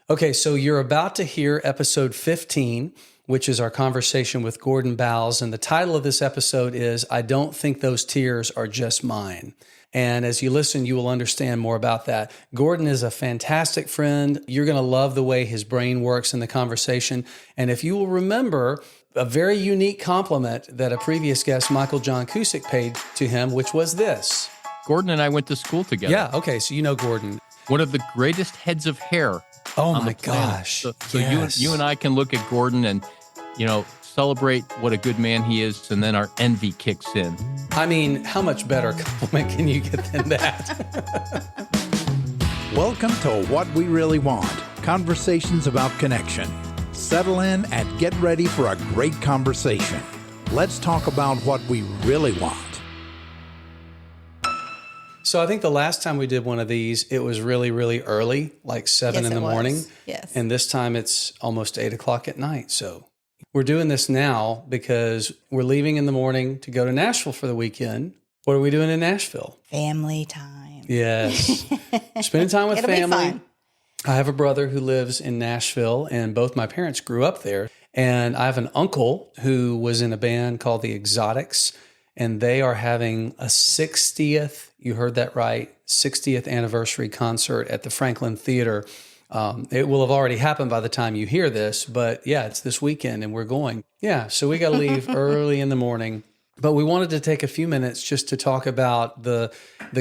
Okay, so you're about to hear episode 15, which is our conversation with Gordon Bals. And the title of this episode is, I Don't Think Those Tears Are Just Mine. And as you listen, you will understand more about that. Gordon is a fantastic friend. You're going to love the way his brain works in the conversation. And if you will remember, a very unique compliment that a previous guest, Michael John Cusick, paid to him, which was this. Gordon and I went to school together. Yeah, okay, so you know Gordon. One of the greatest heads of hair. Oh on my the planet. gosh. So yes. you and I can look at Gordon and, celebrate what a good man he is, and then our envy kicks in. I mean, how much better compliment can you get than that? Welcome to What We Really Want, conversations about connection. Settle in and get ready for a great conversation. Let's talk about what we really want. So I think the last time we did one of these, it was really, really early, like 7 in the morning. Yes. And this time it's almost 8 o'clock at night. So we're doing this now because we're leaving in the morning to go to Nashville for the weekend. What are we doing in Nashville? Family time. Yes. Spending time with It'll be family. fun. I have a brother who lives in Nashville, and both my parents grew up there. And I have an uncle who was in a band called the Exotics, and they are having a 60th, you heard that right, 60th anniversary concert at the Franklin Theater. It will have already happened by the time you hear this, but yeah, it's this weekend and we're going. Yeah, so we got to leave early in the morning. But we wanted to take a few minutes just to talk about the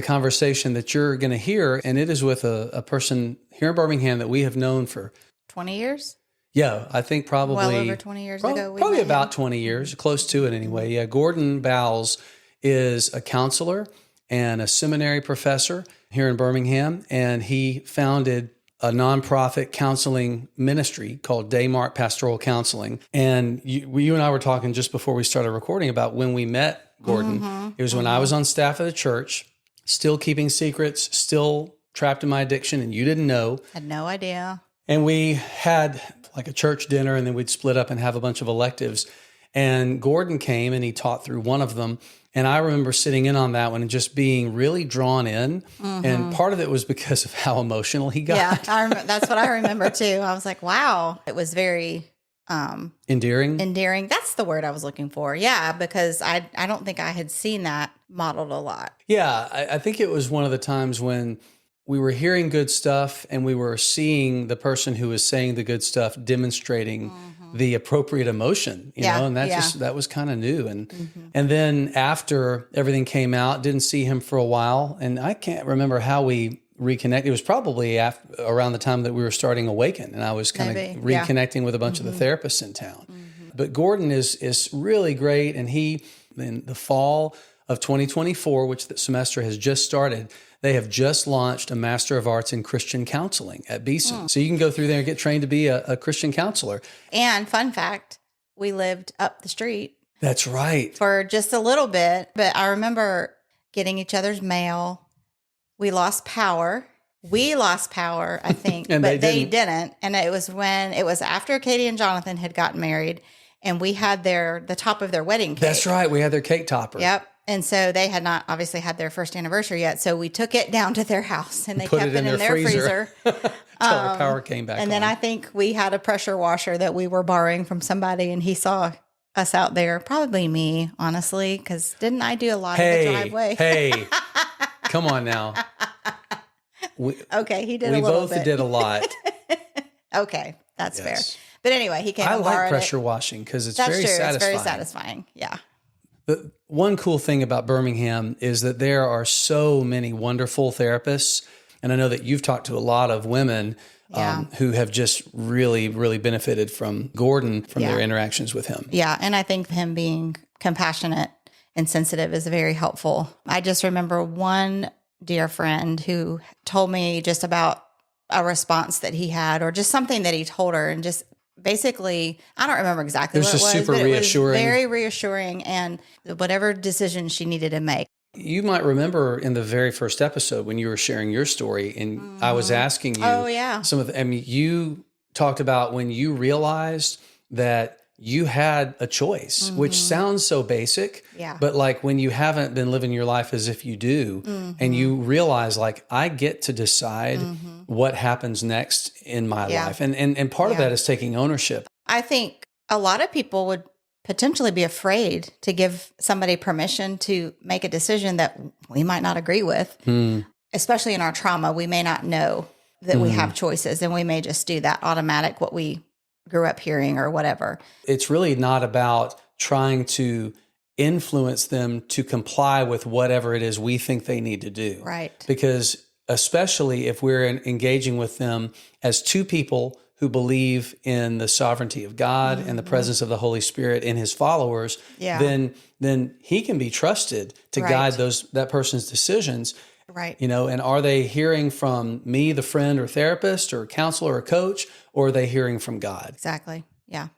conversation that you're going to hear, and it is with a person here in Birmingham that we have known for 20 years? Yeah, I think probably Well over 20 years ago. we Probably met about him. 20 years, close to it anyway. Yeah, Gordon Bals is a counselor and a seminary professor here in Birmingham, and he founded a nonprofit counseling ministry called Daymark Pastoral Counseling. And you and I were talking just before we started recording about when we met Gordon. It was when I was on staff of the church, still keeping secrets, still trapped in my addiction, and you didn't know. Had no idea. And we had like a church dinner, and then we'd split up and have a bunch of electives. And Gordon came and he taught through one of them. And I remember sitting in on that one and just being really drawn in. And part of it was because of how emotional he got. Yeah, that's what I remember too. I was like, wow. It was very Endearing. endearing. That's the word I was looking for. Yeah, because I don't think I had seen that modeled a lot. Yeah, I think it was one of the times when we were hearing good stuff and we were seeing the person who was saying the good stuff demonstrating the appropriate emotion, you know, and that was kind of new. And then after everything came out, didn't see him for a while. And I can't remember how we reconnected. It was probably around the time that we were starting Awaken, and I was kind of reconnecting with a bunch of the therapists in town. But Gordon is really great. And he, in the fall of 2024, which the semester has just started, they have just launched a Master of Arts in Christian Counseling at Beeson. So you can go through there and get trained to be a Christian counselor. And fun fact, we lived up the street. That's right. For just a little bit. But I remember getting each other's mail. We lost power. I think, And but they didn't. And it was after Katie and Jonathan had gotten married, and we had the top of their wedding cake. That's right. We had their cake topper. Yep. And so they had not obviously had their first anniversary yet. So we took it down to their house and they kept it in their freezer. Until our power came back And then on. I think we had a pressure washer that we were borrowing from somebody, and he saw us out there. Probably me, honestly, because didn't I do a lot of the driveway? Hey, come on now. Okay, he did We a little both bit. did a lot. Okay, that's fair. Yes. But anyway, he came I and like borrowed pressure it. washing because it's That's very true. satisfying. It's very satisfying. Yeah. The one cool thing about Birmingham is that there are so many wonderful therapists. And I know that you've talked to a lot of women who have just really, really benefited from Gordon, from their interactions with him. Yeah. And I think him being compassionate and sensitive is very helpful. I just remember one dear friend who told me just about a response that he had, or just something that he told her, and just basically, I don't remember exactly what it was. Just super but reassuring. It was very reassuring, and whatever decision she needed to make. You might remember in the very first episode when you were sharing your story, and I was asking you Oh, yeah. some of the, I mean, you talked about when you realized that you had a choice, which sounds so basic, but like when you haven't been living your life as if you do, and you realize like, I get to decide what happens next in my life. And part of that is taking ownership. I think a lot of people would potentially be afraid to give somebody permission to make a decision that we might not agree with, especially in our trauma. We may not know that we have choices, and we may just do that automatic, what we grew up hearing or whatever. It's really not about trying to influence them to comply with whatever it is we think they need to do. Right. Because especially if we're engaging with them as two people who believe in the sovereignty of God and the presence of the Holy Spirit in his followers, then he can be trusted to guide that person's decisions. Right. You know, and are they hearing from me, the friend or therapist or counselor or coach, or are they hearing from God? Exactly. Yeah.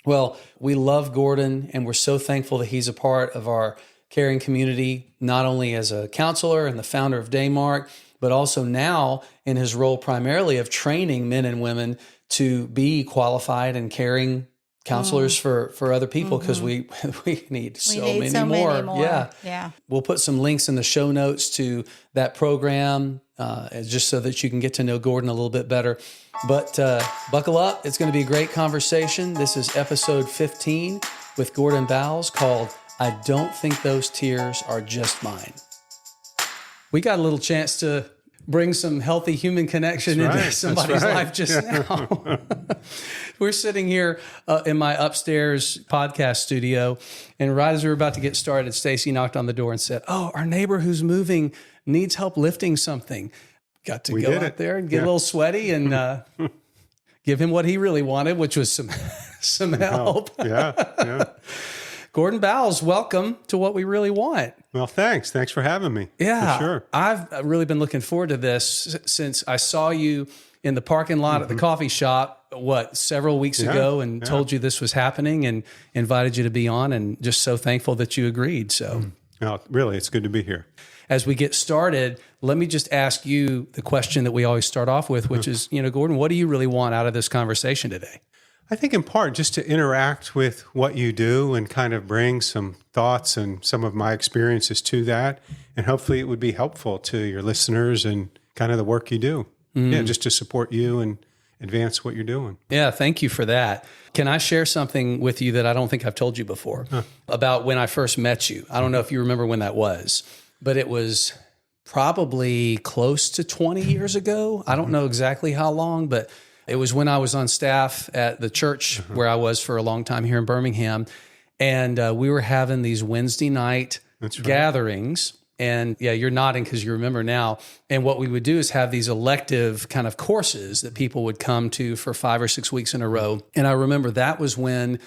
Well, we love Gordon, and we're so thankful that he's a part of our caring community, not only as a counselor and the founder of Daymark, but also now in his role primarily of training men and women to be qualified and caring counselors for other people, because we need so many more. Yeah. We'll put some links in the show notes to that program, just so that you can get to know Gordon a little bit better. But buckle up. It's going to be a great conversation. This is episode 15 with Gordon Bals, called I Don't Think Those Tears Are Just Mine. We got a little chance to bring some healthy human connection into somebody's life just now. We're sitting here in my upstairs podcast studio, and right as we were about to get started, Stacy knocked on the door and said, "Oh, our neighbor who's moving needs help lifting something." Got to go out there and get a little sweaty and give him what he really wanted, which was some help. Yeah. Gordon Bals, welcome to What We Really Want. Well, thanks. Thanks for having me. Yeah, for sure. I've really been looking forward to this since I saw you in the parking lot at the coffee shop, several weeks ago, and told you this was happening and invited you to be on, and just so thankful that you agreed. So, Well, really, it's good to be here. As we get started, let me just ask you the question that we always start off with, which is, Gordon, what do you really want out of this conversation today? I think in part just to interact with what you do and kind of bring some thoughts and some of my experiences to that. And hopefully it would be helpful to your listeners and kind of the work you do. Yeah, just to support you and advance what you're doing. Yeah, thank you for that. Can I share something with you that I don't think I've told you before about when I first met you? I don't know if you remember when that was, but it was probably close to 20 years ago. I don't know exactly how long, but it was when I was on staff at the church where I was for a long time here in Birmingham. And we were having these Wednesday night gatherings. And yeah, you're nodding because you remember now. And what we would do is have these elective kind of courses that people would come to for 5 or 6 weeks in a row. And I remember that was when,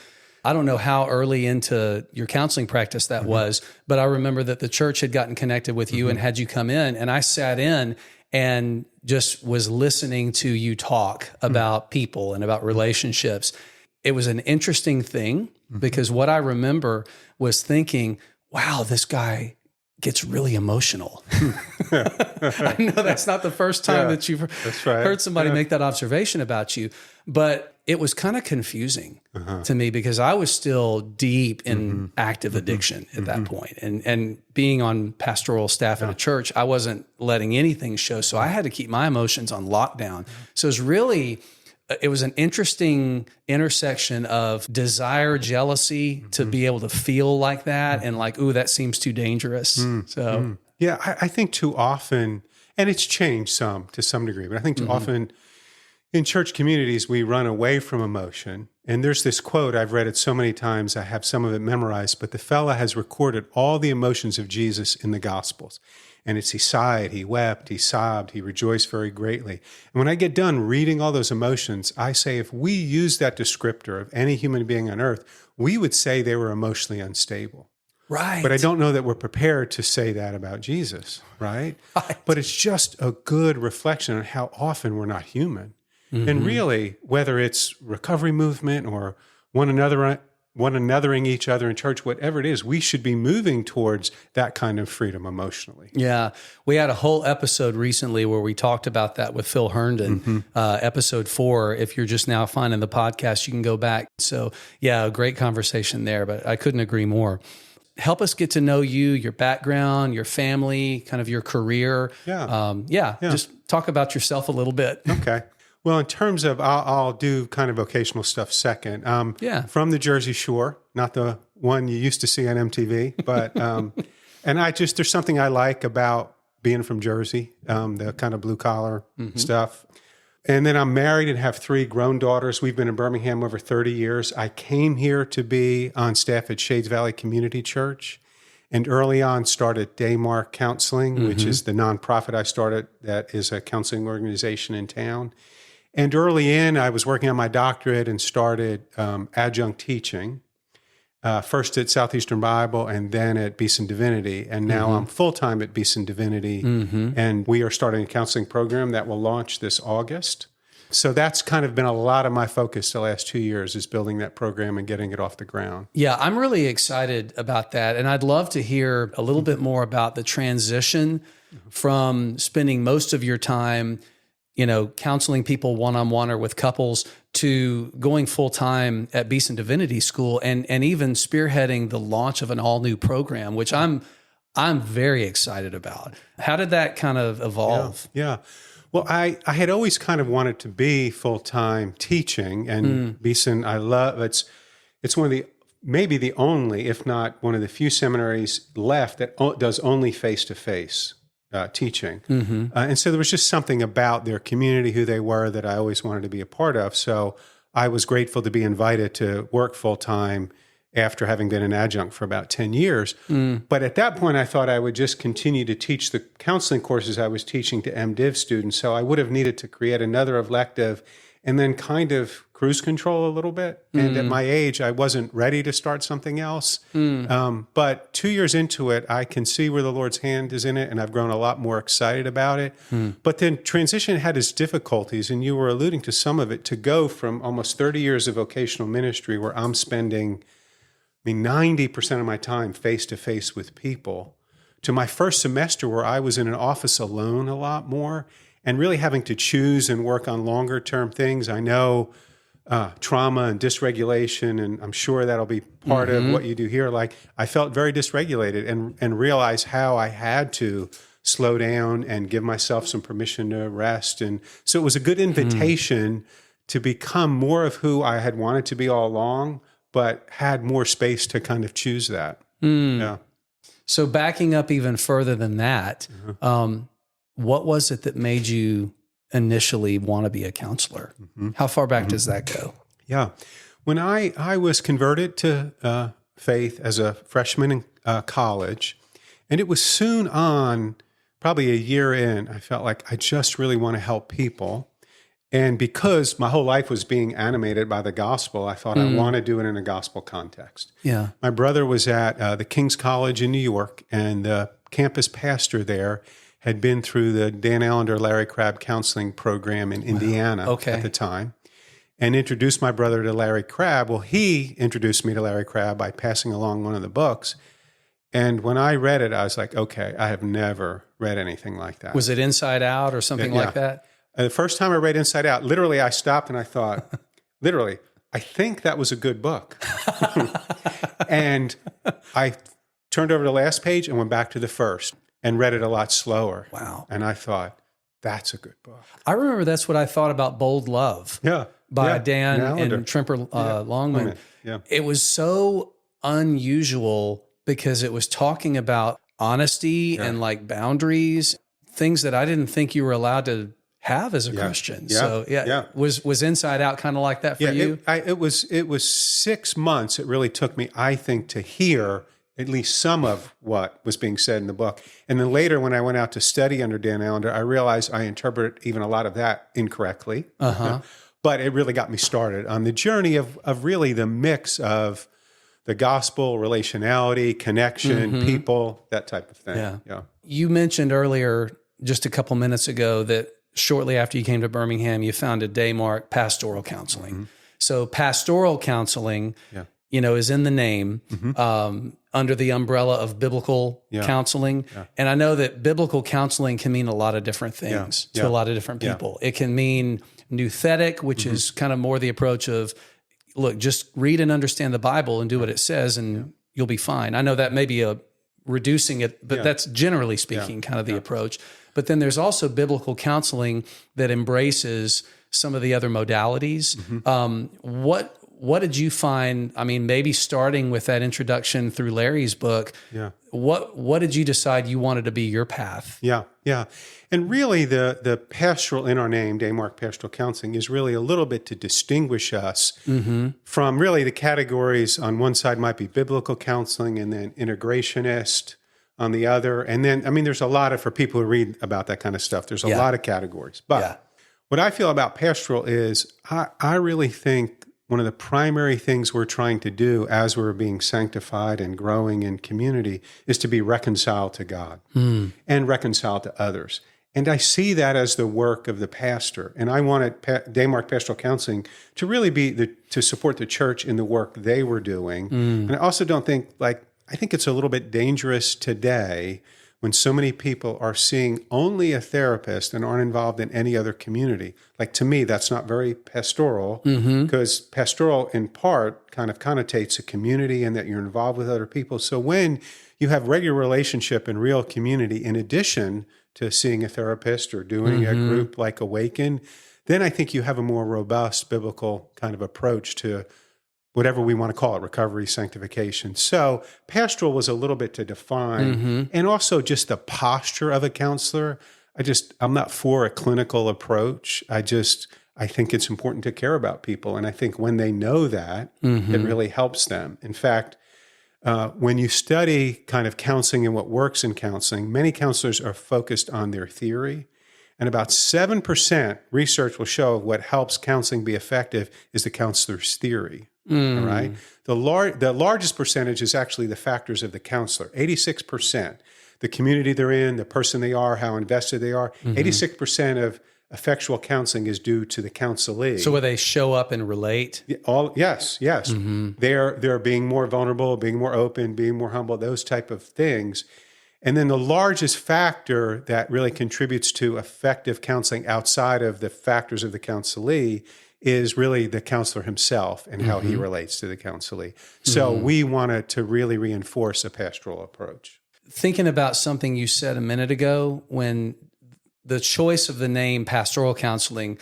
I don't know how early into your counseling practice that was, but I remember that the church had gotten connected with you and had you come in. And I sat in and just was listening to you talk about people and about relationships. It was an interesting thing because what I remember was thinking, wow, this guy gets really emotional. I know that's not the first time that you've heard somebody make that observation about you, but it was kind of confusing to me because I was still deep in active addiction at that point. And being on pastoral staff at a church, I wasn't letting anything show. So I had to keep my emotions on lockdown. So it was an interesting intersection of desire, jealousy to be able to feel like that and like, ooh, that seems too dangerous. Yeah, I think too often, and it's changed to some degree, but I think too often in church communities, we run away from emotion. And there's this quote, I've read it so many times, I have some of it memorized, but the fella has recorded all the emotions of Jesus in the Gospels. And it's he sighed, he wept, he sobbed, he rejoiced very greatly. And when I get done reading all those emotions, I say if we use that descriptor of any human being on earth, we would say they were emotionally unstable. Right. But I don't know that we're prepared to say that about Jesus, right? But it's just a good reflection on how often we're not human. And really, whether it's recovery movement or one one anothering each other in church, whatever it is, we should be moving towards that kind of freedom emotionally. Yeah. We had a whole episode recently where we talked about that with Phil Herndon, episode 4. If you're just now finding the podcast, you can go back. So yeah, a great conversation there, but I couldn't agree more. Help us get to know you, your background, your family, kind of your career. Just talk about yourself a little bit. Okay. Well, in terms of, I'll do kind of vocational stuff second. From the Jersey Shore, not the one you used to see on MTV, but, and there's something I like about being from Jersey, the kind of blue collar stuff. And then I'm married and have 3 grown daughters. We've been in Birmingham over 30 years. I came here to be on staff at Shades Valley Community Church, and early on started Daymark Counseling, which is the nonprofit I started that is a counseling organization in town. And early in, I was working on my doctorate and started adjunct teaching, first at Southeastern Bible and then at Beeson Divinity. And now I'm full-time at Beeson Divinity, and we are starting a counseling program that will launch this August. So that's kind of been a lot of my focus the last 2 years, is building that program and getting it off the ground. Yeah, I'm really excited about that. And I'd love to hear a little bit more about the transition from spending most of your time counseling people one-on-one or with couples to going full-time at Beeson Divinity School and even spearheading the launch of an all-new program, which I'm very excited about. How did that kind of evolve? Yeah. Well, I had always kind of wanted to be full-time teaching, and Beeson, I love, it's one of the, maybe the only, if not one of the few seminaries left that does only face-to-face teaching. And so there was just something about their community, who they were, that I always wanted to be a part of. So I was grateful to be invited to work full-time after having been an adjunct for about 10 years. But at that point, I thought I would just continue to teach the counseling courses I was teaching to MDiv students. So I would have needed to create another elective and then kind of cruise control a little bit. And at my age, I wasn't ready to start something else. But 2 years into it, I can see where the Lord's hand is in it, and I've grown a lot more excited about it. But then transition had its difficulties, and you were alluding to some of it, to go from almost 30 years of vocational ministry where I'm spending 90% of my time face-to-face with people, to my first semester where I was in an office alone a lot more and really having to choose and work on longer-term things. I know trauma and dysregulation, and I'm sure that'll be part of what you do here. Like, I felt very dysregulated and realized how I had to slow down and give myself some permission to rest. And so it was a good invitation to become more of who I had wanted to be all along, but had more space to kind of choose that. Yeah. So backing up even further than that, what was it that made you initially want to be a counselor? How far back does that go? Yeah. When I was converted to faith as a freshman in college, and it was soon on, probably a year in, I felt like I just really want to help people. And because my whole life was being animated by the gospel, I thought I want to do it in a gospel context. Yeah. My brother was at the King's College in New York, and the campus pastor there had been through the Dan Allender, Larry Crabb counseling program in Indiana at the time, and introduced my brother to Larry Crabb. Well, he introduced me to Larry Crabb by passing along one of the books. And when I read it, I was like, okay, I have never read anything like that. Was it Inside Out or something like that? The first time I read Inside Out, literally I stopped and I thought, I think that was a good book. And I turned over the last page and went back to the first and read it a lot slower. Wow. And I thought, that's a good book. I remember that's what I thought about Bold Love by Dan and Trimper Longman. Yeah. It was so unusual because it was talking about honesty and like boundaries, things that I didn't think you were allowed to have as a Christian. So was Inside Out kind of like that for you? It was 6 months. It really took me, I think, to hear at least some of what was being said in the book. And then later, when I went out to study under Dan Allender, I realized I interpreted even a lot of that incorrectly. But it really got me started on the journey of really the mix of the gospel, relationality, connection, people, that type of thing. Yeah. You mentioned earlier, just a couple minutes ago, that shortly after you came to Birmingham, you founded Daymark Pastoral Counseling. So pastoral counseling is in the name, under the umbrella of biblical counseling. Yeah. And I know that biblical counseling can mean a lot of different things to a lot of different people. It can mean nouthetic, which is kind of more the approach of, look, just read and understand the Bible and do what it says and you'll be fine. I know that may be reducing it, but that's generally speaking kind of the approach. But then there's also biblical counseling that embraces some of the other modalities. What did you find? I mean, maybe starting with that introduction through Larry's book, what did you decide you wanted to be your path? Yeah. And really the pastoral in our name, Daymark Pastoral Counseling, is really a little bit to distinguish us from really the categories. On one side might be biblical counseling and then integrationist on the other. And then, I mean, there's a lot of, for people who read about that kind of stuff, there's a lot of categories. But what I feel about pastoral is I really think one of the primary things we're trying to do as we're being sanctified and growing in community is to be reconciled to God and reconciled to others. And I see that as the work of the pastor. And I wanted Daymark Pastoral Counseling to really be to support the church in the work they were doing. And I also don't think, I think it's a little bit dangerous today when so many people are seeing only a therapist and aren't involved in any other community. Like, to me, that's not very pastoral, because pastoral in part kind of connotates a community and that you're involved with other people. So when you have regular relationship and real community, in addition to seeing a therapist or doing a group like Awaken, then I think you have a more robust biblical kind of approach to whatever we want to call it, recovery, sanctification. So pastoral was a little bit to define, and also just the posture of a counselor. I'm not for a clinical approach. I think it's important to care about people. And I think when they know that, it really helps them. In fact, when you study kind of counseling and what works in counseling, many counselors are focused on their theory. And about 7% research will show what helps counseling be effective is the counselor's theory. All right. The largest percentage is actually the factors of the counselor, 86%. The community they're in, the person they are, how invested they are. 86% of effectual counseling is due to the counselee. So where they show up and relate? Yes. They're being more vulnerable, being more open, being more humble, those type of things. And then the largest factor that really contributes to effective counseling outside of the factors of the counselee is really the counselor himself and how he relates to the counselee. So we wanted to really reinforce a pastoral approach. Thinking about something you said a minute ago, when the choice of the name pastoral counseling,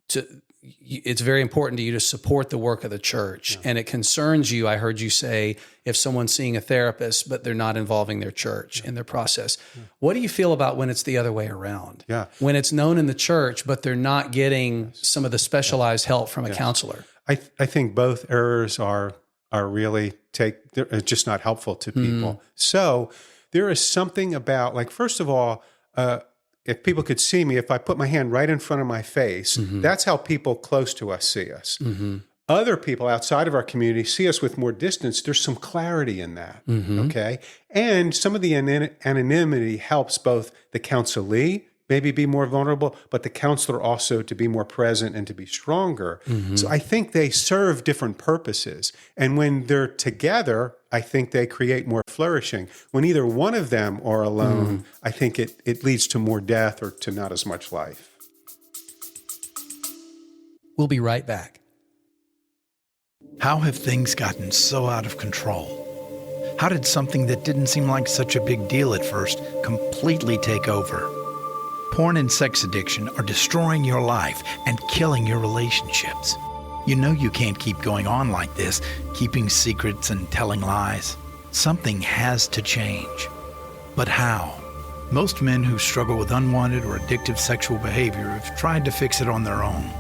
it's very important to you to support the work of the church. And it concerns you, I heard you say, if someone's seeing a therapist, but they're not involving their church in their process. What do you feel about when it's the other way around? When it's known in the church, but they're not getting some of the specialized help from a counselor? I think both errors are really they're just not helpful to people. So there is something about, first of all, if people could see me, if I put my hand right in front of my face, that's how people close to us see us. Other people outside of our community see us with more distance. There's some clarity in that, okay? And some of the anonymity helps both the counselee maybe be more vulnerable, but the counselor also to be more present and to be stronger. So I think they serve different purposes. And when they're together, I think they create more flourishing. When either one of them are alone, I think it leads to more death or to not as much life. We'll be right back. How have things gotten so out of control? How did something that didn't seem like such a big deal at first completely take over? Porn and sex addiction are destroying your life and killing your relationships. You know you can't keep going on like this, keeping secrets and telling lies. Something has to change. But how? Most men who struggle with unwanted or addictive sexual behavior have tried to fix it on their own.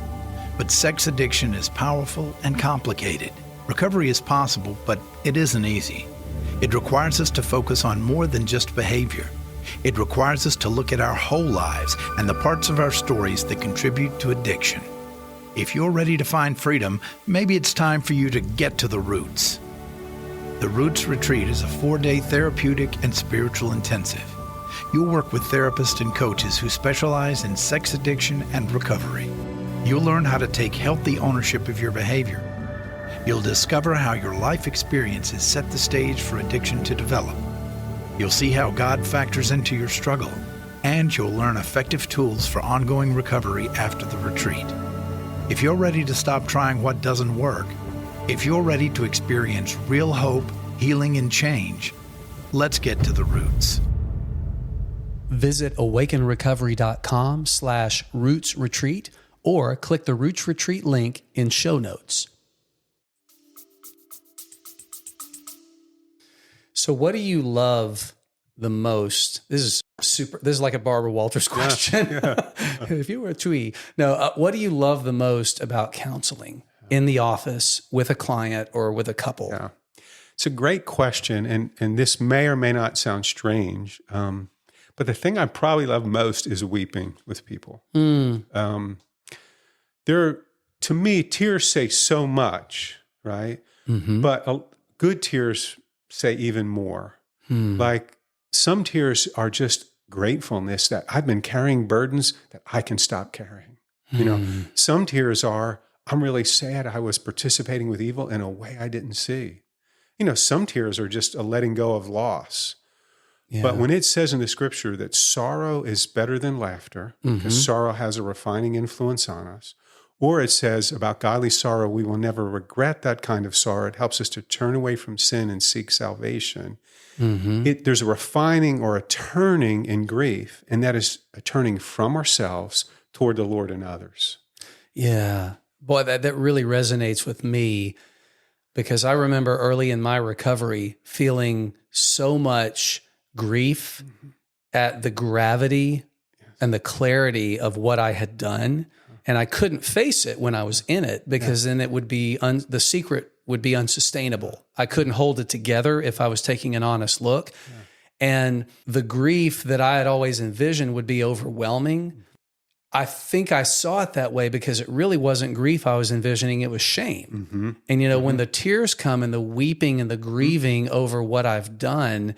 But sex addiction is powerful and complicated. Recovery is possible, but it isn't easy. It requires us to focus on more than just behavior. It requires us to look at our whole lives and the parts of our stories that contribute to addiction. If you're ready to find freedom, maybe it's time for you to get to the roots. The Roots Retreat is a 4-day therapeutic and spiritual intensive. You'll work with therapists and coaches who specialize in sex addiction and recovery. You'll learn how to take healthy ownership of your behavior. You'll discover how your life experiences set the stage for addiction to develop. You'll see how God factors into your struggle, and you'll learn effective tools for ongoing recovery after the retreat. If you're ready to stop trying what doesn't work, if you're ready to experience real hope, healing, and change, let's get to the roots. Visit awakenrecovery.com/roots retreat or click the Roots Retreat link in show notes. So what do you love the most? This is like a Barbara Walters question. Yeah. If you were a twee. No, what do you love the most about counseling in the office with a client or with a couple? Yeah. It's a great question, and this may or may not sound strange, but the thing I probably love most is weeping with people. To me, tears say so much, right? Mm-hmm. But good tears say even more. Like some tears are just gratefulness that I've been carrying burdens that I can stop carrying. You know, some tears are, I'm really sad I was participating with evil in a way I didn't see. You know, some tears are just a letting go of loss. Yeah. But when it says in the scripture that sorrow is better than laughter, because sorrow has a refining influence on us, or it says about godly sorrow, we will never regret that kind of sorrow. It helps us to turn away from sin and seek salvation. There's a refining or a turning in grief, and that is a turning from ourselves toward the Lord and others. Yeah. Boy, that really resonates with me, because I remember early in my recovery feeling so much grief at the gravity and the clarity of what I had done. And I couldn't face it when I was in it, because then it would be, the secret would be unsustainable. I couldn't hold it together if I was taking an honest look. And the grief that I had always envisioned would be overwhelming. I think I saw it that way because it really wasn't grief I was envisioning, it was shame. And, you know, when the tears come and the weeping and the grieving over what I've done,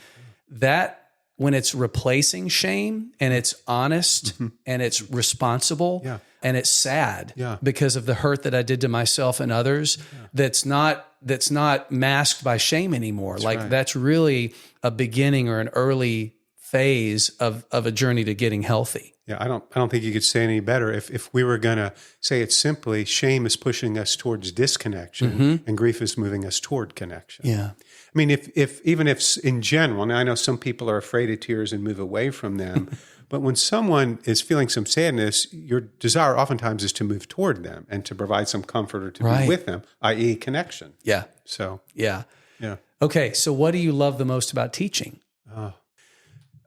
that when it's replacing shame and it's honest and it's responsible and it's sad because of the hurt that I did to myself and others, that's not masked by shame anymore. That's really a beginning or an early phase of a journey to getting healthy. Yeah, I don't think you could say any better. If we were going to say it simply, shame is pushing us towards disconnection and grief is moving us toward connection. Yeah. I mean, if in general, and I know some people are afraid of tears and move away from them, but when someone is feeling some sadness, your desire oftentimes is to move toward them and to provide some comfort or to be with them, i.e. connection. Yeah. So. Yeah. Okay, so what do you love the most about teaching?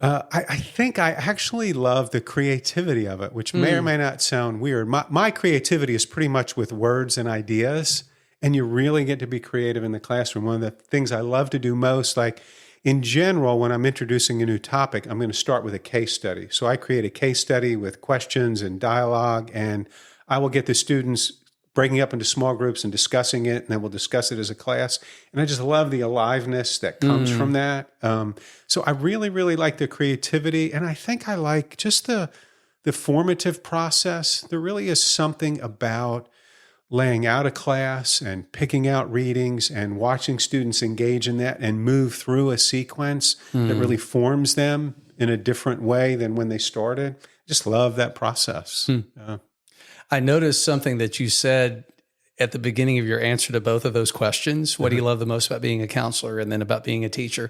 I think I actually love the creativity of it, which may or may not sound weird. My creativity is pretty much with words and ideas, and you really get to be creative in the classroom. One of the things I love to do most, like in general, when I'm introducing a new topic, I'm going to start with a case study. So I create a case study with questions and dialogue, and I will get the students breaking up into small groups and discussing it, and then we'll discuss it as a class. And I just love the aliveness that comes from that. So I really, really like the creativity, and I think I like just the formative process. There really is something about laying out a class and picking out readings and watching students engage in that and move through a sequence that really forms them in a different way than when they started. I just love that process. I noticed something that you said at the beginning of your answer to both of those questions. What do you love the most about being a counselor and then about being a teacher?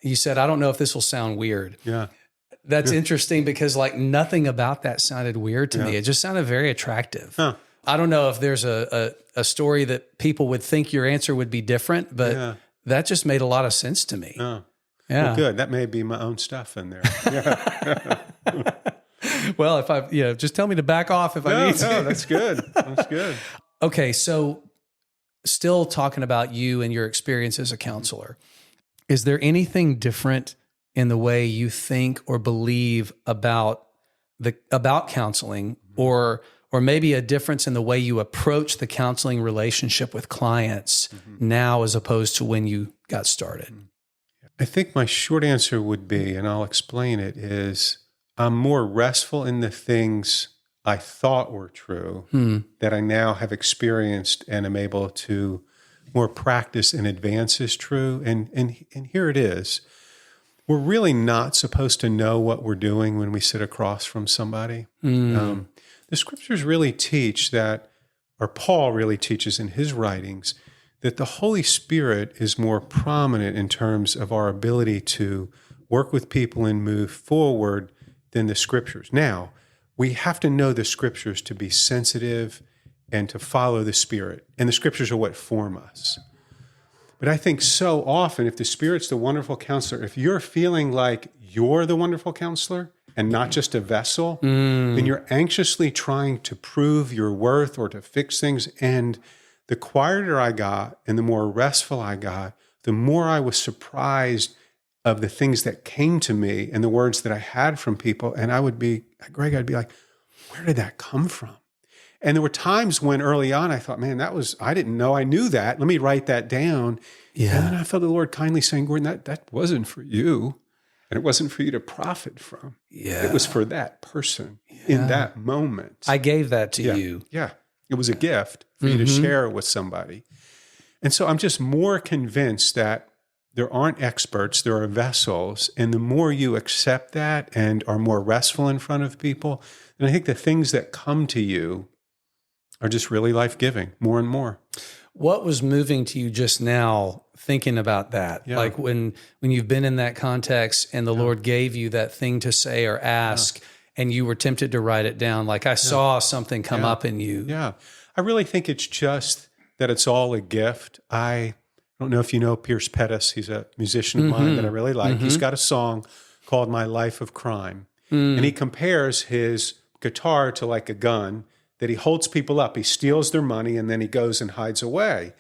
You said, I don't know if this will sound weird. Yeah. That's interesting because like nothing about that sounded weird to me. It just sounded very attractive. I don't know if there's a story that people would think your answer would be different, but that just made a lot of sense to me. Yeah. Well, good. That may be my own stuff in there. Well, if I, just tell me to back off if I need to. No, that's good. That's good. Okay. So still talking about you and your experience as a counselor, is there anything different in the way you think or believe about counseling, or maybe a difference in the way you approach the counseling relationship with clients now as opposed to when you got started? I think my short answer would be, and I'll explain it, is I'm more restful in the things I thought were true that I now have experienced and am able to more practice in advance is true. And here it is. We're really not supposed to know what we're doing when we sit across from somebody. The scriptures really teach that, or Paul really teaches in his writings, that the Holy Spirit is more prominent in terms of our ability to work with people and move forward than the scriptures. Now, we have to know the scriptures to be sensitive and to follow the Spirit. And the scriptures are what form us. But I think so often, if the Spirit's the wonderful counselor, if you're feeling like you're the wonderful counselor and not just a vessel, then you're anxiously trying to prove your worth or to fix things. And the quieter I got and the more restful I got, the more I was surprised of the things that came to me and the words that I had from people. And I would be, Greg, I'd be like, where did that come from? And there were times when early on I thought, man, I didn't know I knew that. Let me write that down. Yeah. And then I felt the Lord kindly saying, Gordon, that wasn't for you. And it wasn't for you to profit from. Yeah. It was for that person in that moment. I gave that to you. Yeah. It was a gift for you to share with somebody. And so I'm just more convinced that there aren't experts, there are vessels. And the more you accept that and are more restful in front of people, then I think the things that come to you are just really life-giving, more and more. What was moving to you just now thinking about that? Yeah. Like when you've been in that context and the Lord gave you that thing to say or ask and you were tempted to write it down, like I saw something come up in you. Yeah. I really think it's just that it's all a gift. I don't know if you know Pierce Pettis. He's a musician of mine that I really like. He's got a song called My Life of Crime. And he compares his guitar to like a gun that he holds people up. He steals their money and then he goes and hides away.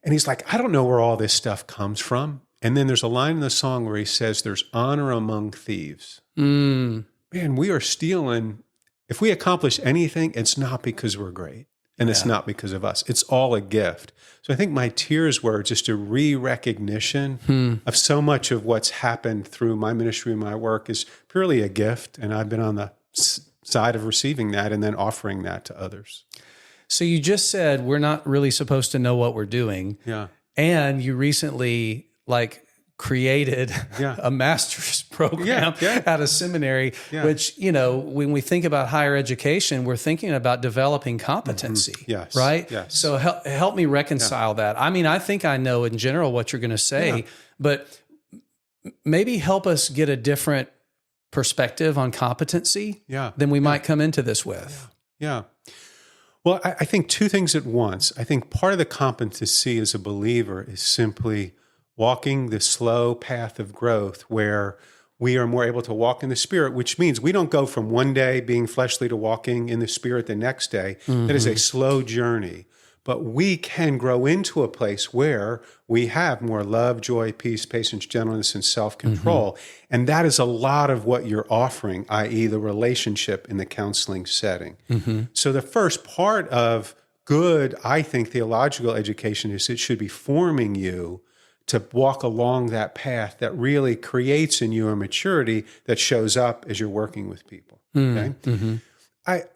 And he's like, I don't know where all this stuff comes from. And then there's a line in the song where he says, there's honor among thieves. Man, we are stealing. If we accomplish anything, it's not because we're great. And it's not because of us. It's all a gift. So I think my tears were just a re-recognition of so much of what's happened through my ministry and my work is purely a gift. And I've been on the side of receiving that and then offering that to others. So you just said we're not really supposed to know what we're doing. Yeah. And you recently created a master's program at a seminary, which, when we think about higher education, we're thinking about developing competency, Yes. right? Yes. So help me reconcile that. I mean, I think I know in general what you're going to say, but maybe help us get a different perspective on competency than we might come into this with. Yeah. Well, I think two things at once. I think part of the competency as a believer is simply walking the slow path of growth where we are more able to walk in the Spirit, which means we don't go from one day being fleshly to walking in the Spirit the next day. That is a slow journey. But we can grow into a place where we have more love, joy, peace, patience, gentleness, and self-control. And that is a lot of what you're offering, i.e. the relationship in the counseling setting. So the first part of good, I think, theological education is it should be forming you to walk along that path that really creates in you a maturity that shows up as you're working with people. Okay?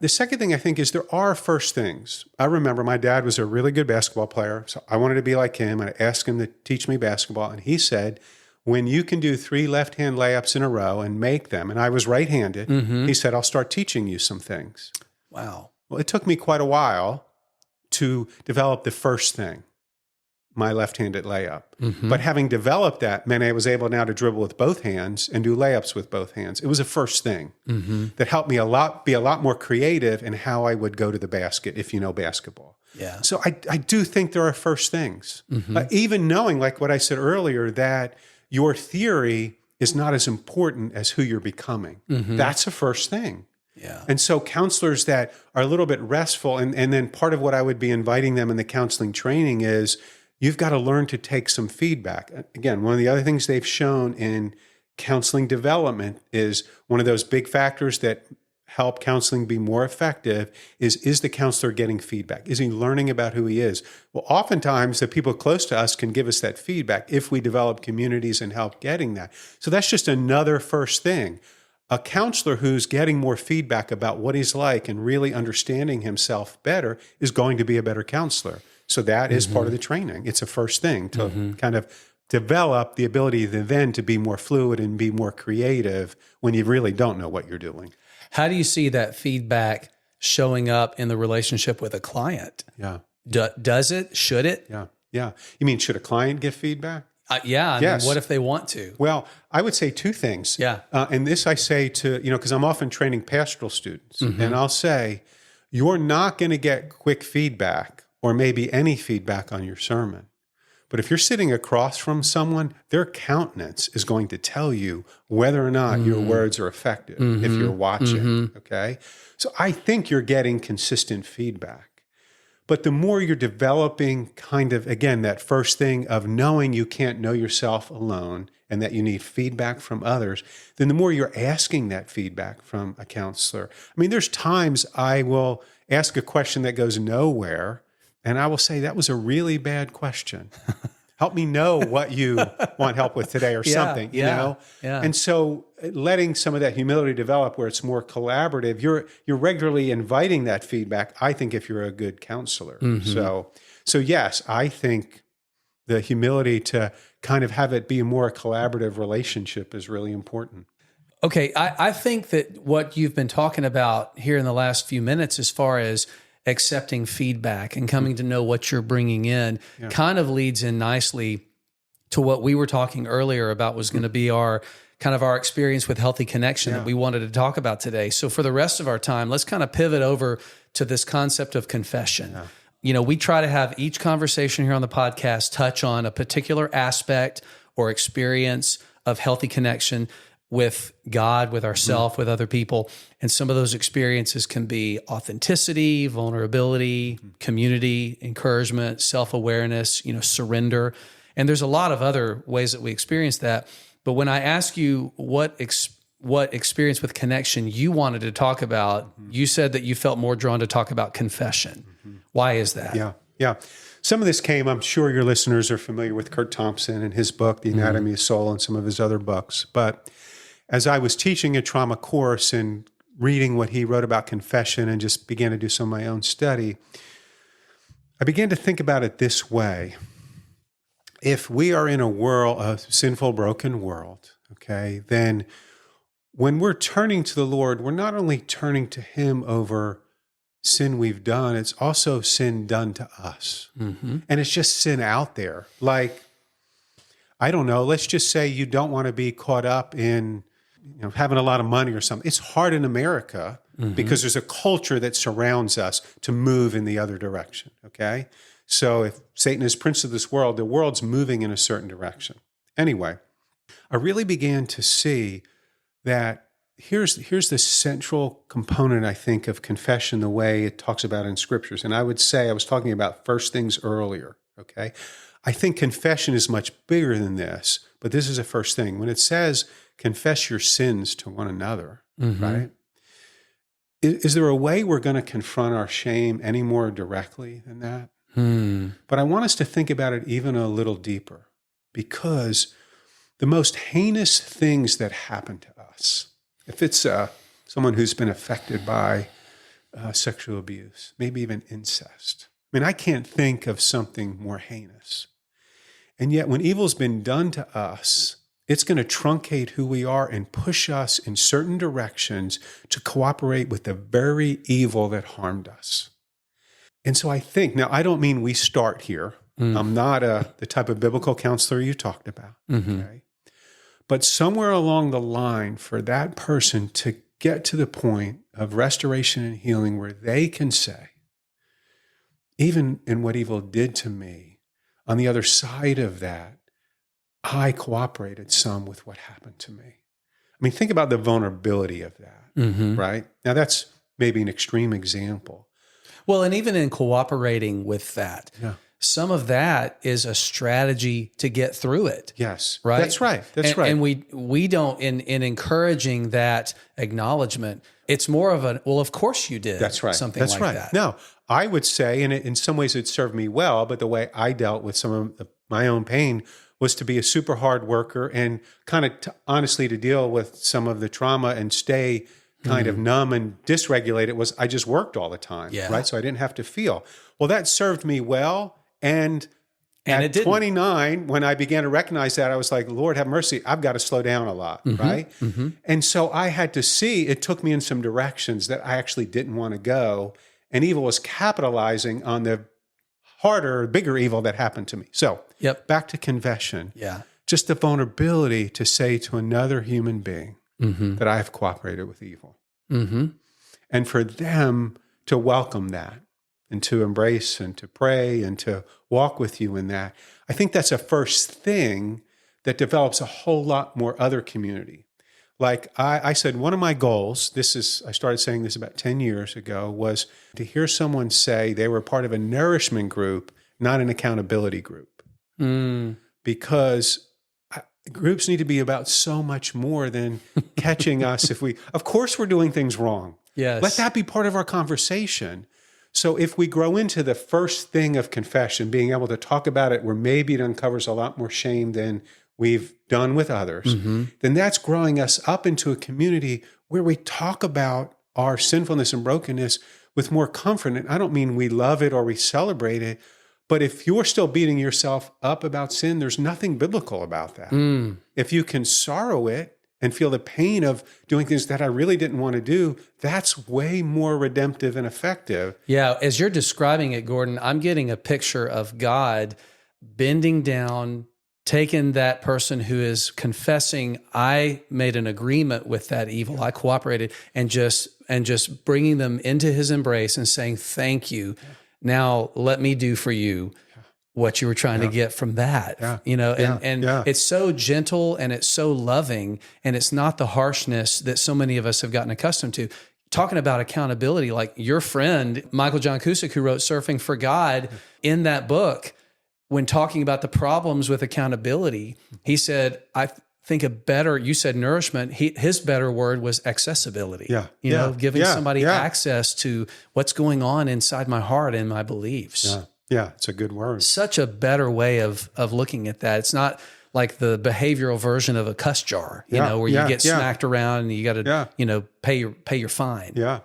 The second thing I think is there are first things. I remember my dad was a really good basketball player, so I wanted to be like him. I asked him to teach me basketball, and he said, when you can do 3 left-hand layups in a row and make them, and I was right-handed, he said, I'll start teaching you some things. Wow. Well, it took me quite a while to develop the first thing, my left-handed layup. But having developed that meant I was able now to dribble with both hands and do layups with both hands. It was a first thing that helped me be a lot more creative in how I would go to the basket if you know basketball. Yeah. So I do think there are first things. Even knowing, like what I said earlier, that your theory is not as important as who you're becoming. That's a first thing. Yeah. And so counselors that are a little bit restful, and then part of what I would be inviting them in the counseling training is you've got to learn to take some feedback. Again, one of the other things they've shown in counseling development is one of those big factors that help counseling be more effective is the counselor getting feedback? Is he learning about who he is? Well, oftentimes the people close to us can give us that feedback if we develop communities and help getting that. So that's just another first thing. A counselor who's getting more feedback about what he's like and really understanding himself better is going to be a better counselor. So that is part of the training. It's a first thing to kind of develop the ability then to be more fluid and be more creative when you really don't know what you're doing. How do you see that feedback showing up in the relationship with a client? Yeah. Does it? Should it? Yeah. Yeah. You mean, should a client give feedback? Yeah. I Yes. mean, what if they want to? Well, I would say two things. Yeah. And this I say to, because I'm often training pastoral students, and I'll say, you're not going to get quick feedback or maybe any feedback on your sermon. But if you're sitting across from someone, their countenance is going to tell you whether or not your words are effective if you're watching, okay? So I think you're getting consistent feedback. But the more you're developing kind of, again, that first thing of knowing you can't know yourself alone and that you need feedback from others, then the more you're asking that feedback from a counselor. I mean, there's times I will ask a question that goes nowhere, and I will say, that was a really bad question. Help me know what you want help with today or something, you know? Yeah. And so letting some of that humility develop where it's more collaborative, you're regularly inviting that feedback, I think, if you're a good counselor. So yes, I think the humility to kind of have it be a more collaborative relationship is really important. Okay, I think that what you've been talking about here in the last few minutes as far as accepting feedback and coming to know what you're bringing in kind of leads in nicely to what we were talking earlier about was going to be our experience with healthy connection that we wanted to talk about today. So for the rest of our time, let's kind of pivot over to this concept of confession. We try to have each conversation here on the podcast touch on a particular aspect or experience of healthy connection with God, with ourselves, with other people. And some of those experiences can be authenticity, vulnerability, community, encouragement, self-awareness, surrender. And there's a lot of other ways that we experience that. But when I ask you what experience with connection you wanted to talk about, you said that you felt more drawn to talk about confession. Why is that? Yeah. Some of this came, I'm sure your listeners are familiar with Kurt Thompson and his book, The Anatomy of Soul, and some of his other books. But as I was teaching a trauma course and reading what he wrote about confession and just began to do some of my own study, I began to think about it this way. If we are in a sinful, broken world, okay, then when we're turning to the Lord, we're not only turning to Him over sin we've done, it's also sin done to us. And it's just sin out there. Like, I don't know, let's just say you don't want to be caught up in having a lot of money or something. It's hard in America because there's a culture that surrounds us to move in the other direction, okay? So if Satan is prince of this world, the world's moving in a certain direction. Anyway, I really began to see that here's the central component, I think, of confession, the way it talks about in scriptures. And I would say, I was talking about first things earlier, okay? I think confession is much bigger than this, but this is a first thing. When it says, confess your sins to one another, right? Is there a way we're going to confront our shame any more directly than that? But I want us to think about it even a little deeper, because the most heinous things that happen to us, if it's someone who's been affected by sexual abuse, maybe even incest, I mean, I can't think of something more heinous. And yet when evil's been done to us, it's going to truncate who we are and push us in certain directions to cooperate with the very evil that harmed us. And so I think, now I don't mean we start here. I'm not the type of biblical counselor you talked about. Okay? But somewhere along the line for that person to get to the point of restoration and healing where they can say, even in what evil did to me, on the other side of that, I cooperated some with what happened to me. I mean, think about the vulnerability of that, right? Now, that's maybe an extreme example. Well, and even in cooperating with that, some of that is a strategy to get through it. Yes, right. That's right. That's right. And we don't in encouraging that acknowledgement. It's more of well, of course you did. That's right. Something that's like right. that. No, I would say, and in some ways it served me well, but the way I dealt with some of my own pain was to be a super hard worker and kind of honestly to deal with some of the trauma and stay kind of numb and dysregulated was I just worked all the time, right? So I didn't have to feel. Well, that served me well. And it at didn't. 29, when I began to recognize that, I was like, Lord, have mercy. I've got to slow down a lot, right? And so I had to see, it took me in some directions that I actually didn't want to go. And evil was capitalizing on the harder, bigger evil that happened to me. So back to confession. Yeah. Just the vulnerability to say to another human being that I have cooperated with evil. And for them to welcome that and to embrace and to pray and to walk with you in that. I think that's a first thing that develops a whole lot more other community. Like I said, one of my goals, I started saying this about 10 years ago, was to hear someone say they were part of a nourishment group, not an accountability group. Because groups need to be about so much more than catching us of course we're doing things wrong. Yes. Let that be part of our conversation. So if we grow into the first thing of confession, being able to talk about it where maybe it uncovers a lot more shame than we've done with others, then that's growing us up into a community where we talk about our sinfulness and brokenness with more comfort. And I don't mean we love it or we celebrate it, but if you're still beating yourself up about sin, there's nothing biblical about that. If you can sorrow it and feel the pain of doing things that I really didn't want to do, that's way more redemptive and effective. Yeah, as you're describing it, Gordon, I'm getting a picture of God bending down, taking that person who is confessing, I made an agreement with that evil, I cooperated, and just bringing them into his embrace and saying, thank you. Now let me do for you what you were trying to get from that, and it's so gentle and it's so loving, and it's not the harshness that so many of us have gotten accustomed to. Talking about accountability, like your friend, Michael John Cusick, who wrote Surfing for God, in that book, when talking about the problems with accountability, he said, I think you said nourishment. His better word was accessibility. Giving somebody access to what's going on inside my heart and my beliefs. Yeah, it's a good word. Such a better way of looking at that. It's not like the behavioral version of a cuss jar, where you get smacked around and you got to, pay your fine. Yeah.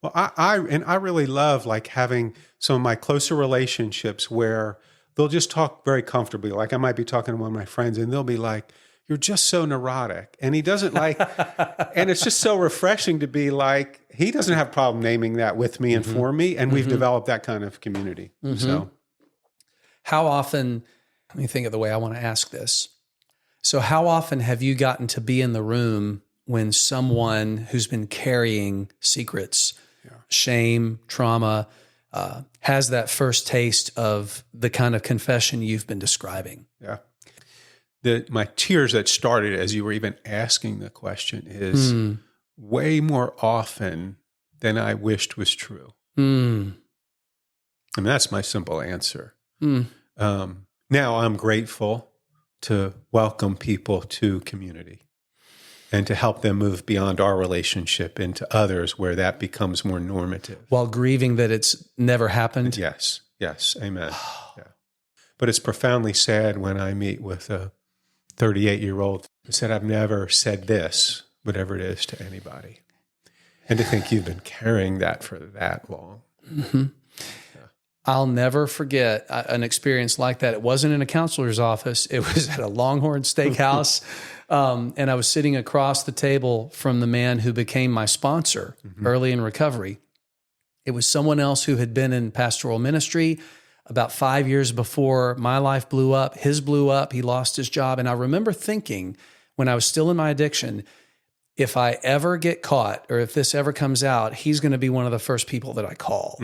Well, I really love like having some of my closer relationships where they'll just talk very comfortably. Like I might be talking to one of my friends and they'll be like, you're just so neurotic. And he doesn't like, and it's just so refreshing to be like, he doesn't have a problem naming that with me and for me. And we've developed that kind of community. So how often, let me think of the way I want to ask this. So how often have you gotten to be in the room when someone who's been carrying secrets, shame, trauma, has that first taste of the kind of confession you've been describing? Yeah. My tears that started as you were even asking the question is way more often than I wished was true. I mean, that's my simple answer. Now I'm grateful to welcome people to community and to help them move beyond our relationship into others where that becomes more normative. While grieving that it's never happened? Yes, amen. But it's profoundly sad when I meet with a 38-year-old who said, I've never said this, whatever it is, to anybody. And to think you've been carrying that for that long. I'll never forget an experience like that. It wasn't in a counselor's office. It was at a Longhorn Steakhouse. And I was sitting across the table from the man who became my sponsor early in recovery. It was someone else who had been in pastoral ministry about 5 years before my life blew up. His blew up. He lost his job. And I remember thinking when I was still in my addiction, if I ever get caught or if this ever comes out, he's going to be one of the first people that I call.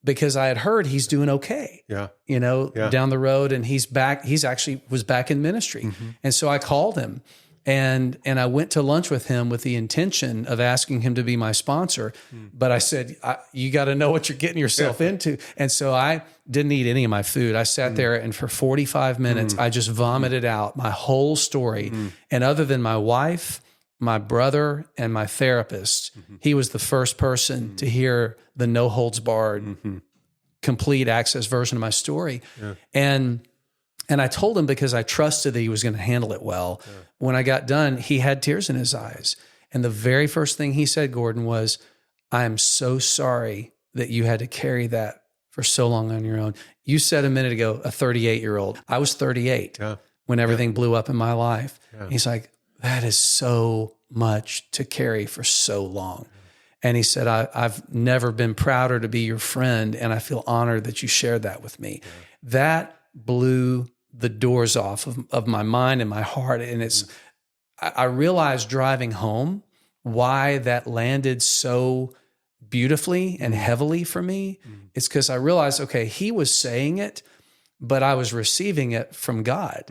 Because I had heard he's doing okay, down the road, and he's back. He's actually was back in ministry. And so I called him and I went to lunch with him with the intention of asking him to be my sponsor. But I said, you got to know what you're getting yourself into. And so I didn't eat any of my food. I sat there and for 45 minutes, I just vomited out my whole story. And other than my wife, my brother, and my therapist, he was the first person to hear the no holds barred, complete access version of my story. And I told him because I trusted that he was going to handle it well. When I got done, he had tears in his eyes. And the very first thing he said, Gordon, was, I am so sorry that you had to carry that for so long on your own. You said a minute ago, a 38-year-old. I was 38 when everything blew up in my life. Yeah. He's like, that is so much to carry for so long. And he said, I've never been prouder to be your friend, and I feel honored that you shared that with me. Yeah. That blew the doors off of my mind and my heart. And I realized driving home why that landed so beautifully and heavily for me. It's because I realized, okay, he was saying it, but I was receiving it from God.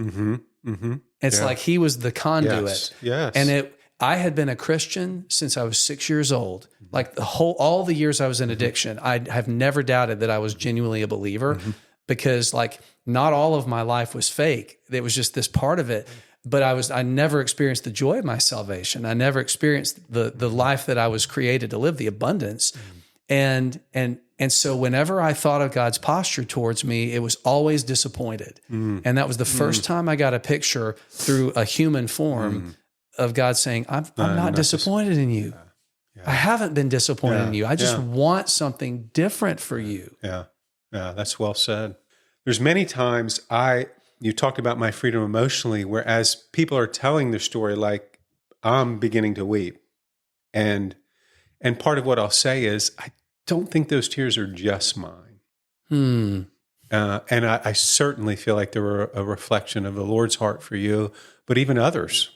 It's like he was the conduit. Yes. And I had been a Christian since I was 6 years old. Like all the years I was in addiction, I have never doubted that I was genuinely a believer because like not all of my life was fake. It was just this part of it. But I never experienced the joy of my salvation. I never experienced the life that I was created to live, the abundance. And so whenever I thought of God's posture towards me, it was always disappointed. And that was the first time I got a picture through a human form of God saying, I'm not disappointed in you. I haven't been disappointed in you. I just want something different for you. Yeah, that's well said. There's many times you talked about my freedom emotionally, whereas people are telling their story, like I'm beginning to weep. And part of what I'll say is, I don't think those tears are just mine. And I certainly feel like they were a reflection of the Lord's heart for you, but even others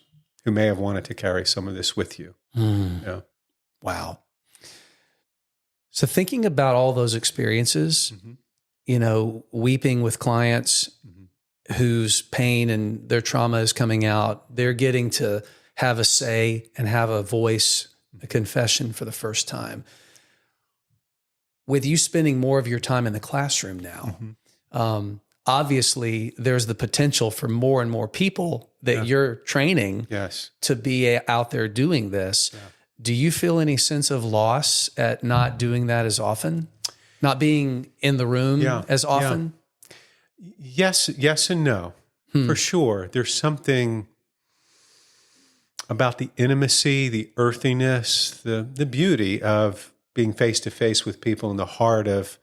who may have wanted to carry some of this with you. Yeah. Wow. So thinking about all those experiences, weeping with clients whose pain and their trauma is coming out, they're getting to have a say and have a voice, a confession for the first time. With you spending more of your time in the classroom now, obviously there's the potential for more and more people that you're training to be out there doing this. Yeah. Do you feel any sense of loss at not doing that as often? Not being in the room as often? Yes and no. For sure. There's something about the intimacy, the earthiness, the beauty of being face to face with people in the heart of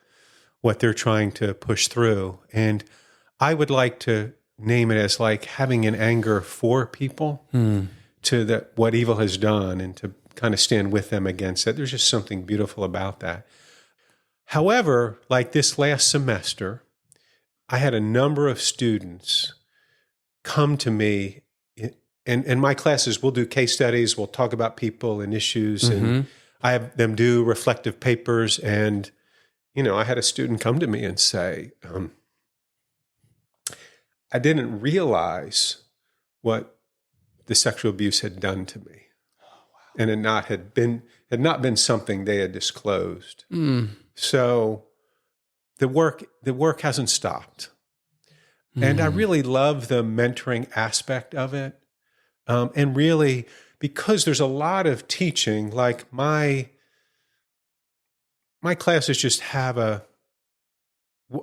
what they're trying to push through. And I would like to name it as like having an anger for people to what evil has done and to kind of stand with them against it. There's just something beautiful about that. However, like this last semester, I had a number of students come to me, and my classes, we'll do case studies, we'll talk about people and issues, and I have them do reflective papers. And, I had a student come to me and say, I didn't realize what the sexual abuse had done to me. And had not been something they had disclosed. So the work hasn't stopped. And I really love the mentoring aspect of it. And really, because there's a lot of teaching, like my classes just have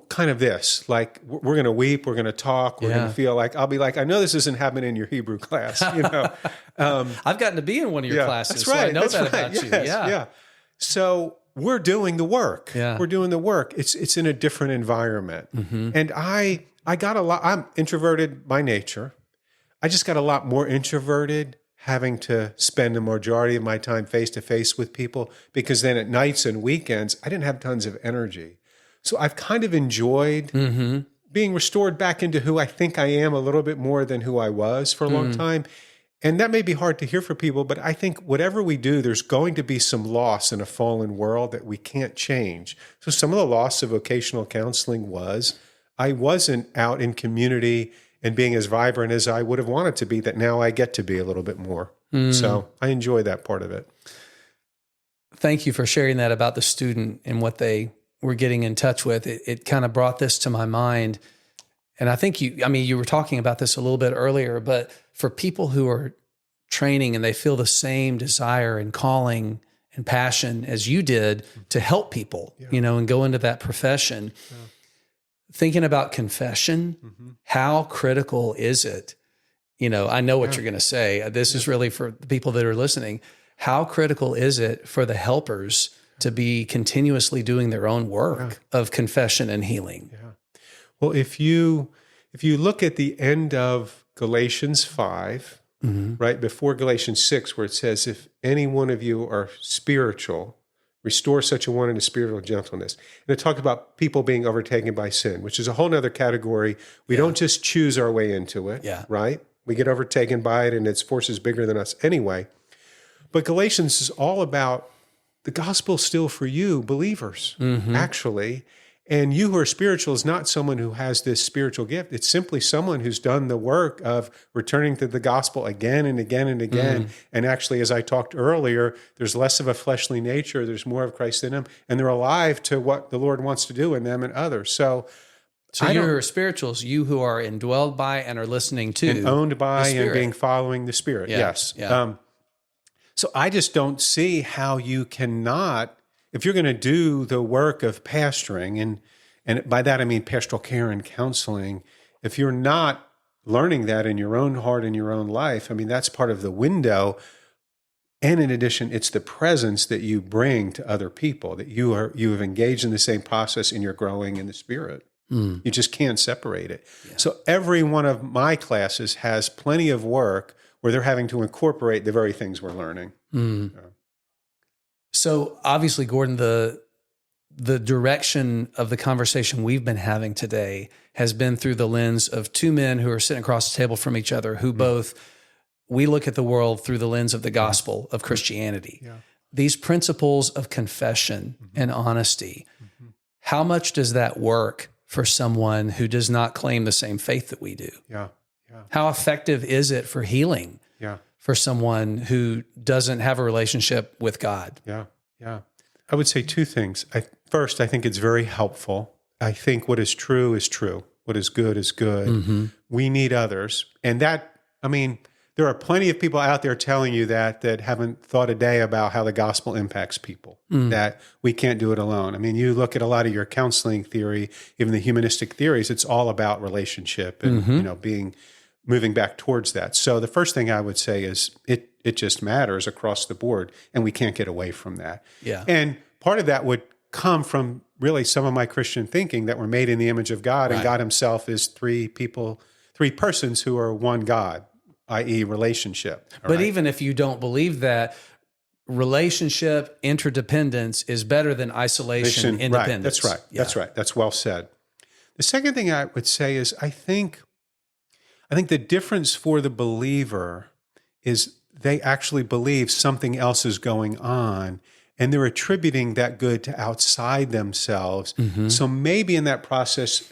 kind of this, like we're going to weep, we're going to talk, we're going to feel like, I'll be like, I know this isn't happening in your Hebrew class, I've gotten to be in one of your classes, that's right, so I know that's that right. about you. Yes, Yeah. So we're doing the work. Yeah. We're doing the work. It's in a different environment. And I got a lot, I'm introverted by nature. I just got a lot more introverted having to spend the majority of my time face to face with people, because then at nights and weekends, I didn't have tons of energy. So I've kind of enjoyed being restored back into who I think I am a little bit more than who I was for a long time. And that may be hard to hear for people, but I think whatever we do, there's going to be some loss in a fallen world that we can't change. So some of the loss of vocational counseling was I wasn't out in community and being as vibrant as I would have wanted to be, that now I get to be a little bit more. So I enjoy that part of it. Thank you for sharing that about the student and what they were getting in touch with. It kind of brought this to my mind. And I think you were talking about this a little bit earlier, but for people who are training and they feel the same desire and calling and passion as you did to help people, and go into that profession, thinking about confession, how critical is it? I know what you're going to say. This is really for the people that are listening. How critical is it for the helpers to be continuously doing their own work of confession and healing. Yeah. Well, if you look at the end of Galatians 5, right before Galatians 6, where it says, if any one of you are spiritual, restore such a one into spiritual gentleness. And it talks about people being overtaken by sin, which is a whole other category. We don't just choose our way into it, right? We get overtaken by it, and its force is bigger than us anyway. But Galatians is all about the gospel still for you, believers, actually. And you who are spiritual is not someone who has this spiritual gift. It's simply someone who's done the work of returning to the gospel again and again and again. And actually, as I talked earlier, there's less of a fleshly nature. There's more of Christ in them. And they're alive to what the Lord wants to do in them and others. So you're spirituals, you who are indwelled by and are listening to. And owned by and being following the Spirit. Yes. Yeah. So I just don't see how you cannot, if you're going to do the work of pastoring, and by that I mean pastoral care and counseling, if you're not learning that in your own heart and your own life, I mean, that's part of the window. And in addition, it's the presence that you bring to other people, that you have engaged in the same process and you're growing in the Spirit. You just can't separate it. Yeah. So every one of my classes has plenty of work where they're having to incorporate the very things we're learning. So obviously, Gordon, the direction of the conversation we've been having today has been through the lens of two men who are sitting across the table from each other, who both, we look at the world through the lens of the gospel of Christianity. Yeah. These principles of confession and honesty, how much does that work for someone who does not claim the same faith that we do? Yeah. How effective is it for healing for someone who doesn't have a relationship with God? Yeah. I would say two things. First, I think it's very helpful. I think what is true is true. What is good is good. We need others. And that, I mean, there are plenty of people out there telling you that haven't thought a day about how the gospel impacts people, that we can't do it alone. I mean, you look at a lot of your counseling theory, even the humanistic theories, it's all about relationship and, moving back towards that. So the first thing I would say is it just matters across the board, and we can't get away from that. Yeah. And part of that would come from really some of my Christian thinking that we're made in the image of God, and God himself is three persons who are one God, i.e. relationship. But even if you don't believe that, relationship, interdependence is better than isolation, independence. Right. That's right. Yeah. That's right. That's well said. The second thing I would say is I think the difference for the believer is they actually believe something else is going on, and they're attributing that good to outside themselves. So maybe in that process,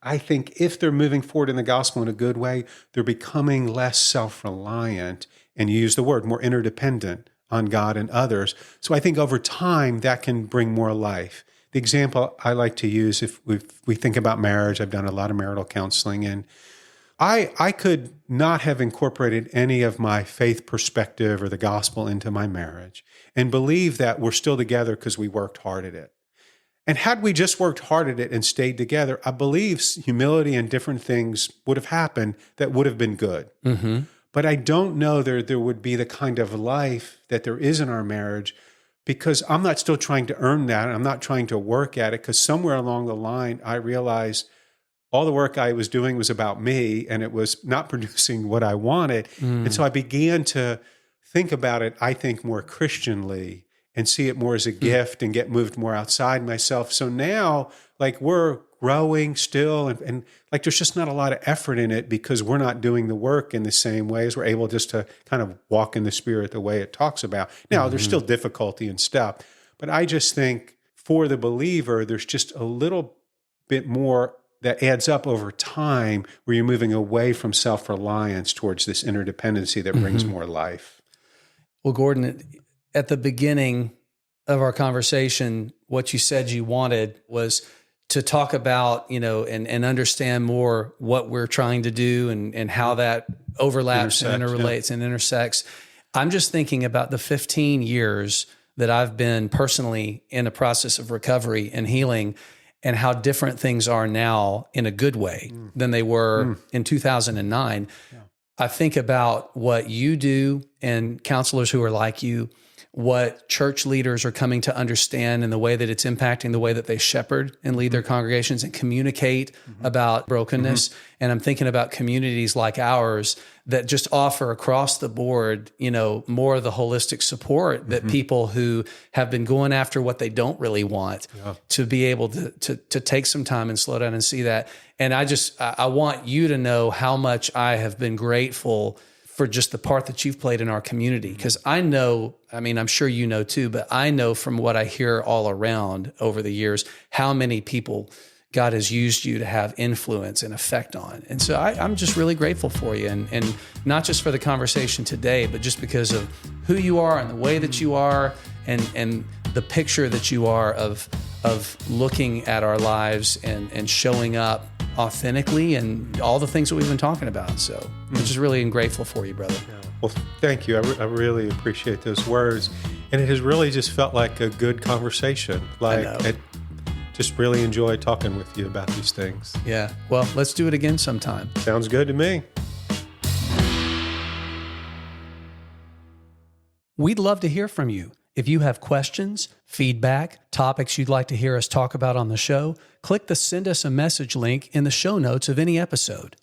I think if they're moving forward in the gospel in a good way, they're becoming less self-reliant, and you use the word, more interdependent on God and others. So I think over time, that can bring more life. The example I like to use, if we think about marriage, I've done a lot of marital counseling, and I could not have incorporated any of my faith perspective or the gospel into my marriage and believe that we're still together because we worked hard at it. And had we just worked hard at it and stayed together, I believe humility and different things would have happened that would have been good. But I don't know there would be the kind of life that there is in our marriage, because I'm not still trying to earn that. I'm not trying to work at it, because somewhere along the line, I realized all the work I was doing was about me, and it was not producing what I wanted. And so I began to think about it, I think, more Christianly, and see it more as a gift and get moved more outside myself. So now, like, we're growing still, and like there's just not a lot of effort in it because we're not doing the work in the same way as we're able just to kind of walk in the Spirit the way it talks about. Now, there's still difficulty and stuff, but I just think for the believer, there's just a little bit more that adds up over time where you're moving away from self-reliance towards this interdependency that brings more life. Well, Gordon, at the beginning of our conversation, what you said you wanted was to talk about, and understand more what we're trying to do and how that overlaps and interrelates and intersects. I'm just thinking about the 15 years that I've been personally in a process of recovery and healing, and how different things are now in a good way than they were in 2009. Yeah. I think about what you do and counselors who are like you, what church leaders are coming to understand and the way that it's impacting the way that they shepherd and lead their congregations and communicate about brokenness. And I'm thinking about communities like ours that just offer across the board, more of the holistic support that people who have been going after what they don't really want to be able to take some time and slow down and see that. And I want you to know how much I have been grateful for just the part that you've played in our community. Because I'm sure you know too, but I know from what I hear all around over the years, how many people God has used you to have influence and effect on. And so I'm just really grateful for you. And not just for the conversation today, but just because of who you are and the way that you are and the picture that you are of looking at our lives and showing up authentically and all the things that we've been talking about. So I'm just really grateful for you, brother. Yeah. Well, thank you. I really appreciate those words. And it has really just felt like a good conversation. I just really enjoy talking with you about these things. Yeah. Well, let's do it again sometime. Sounds good to me. We'd love to hear from you. If you have questions, feedback, topics you'd like to hear us talk about on the show, click the Send Us a Message link in the show notes of any episode.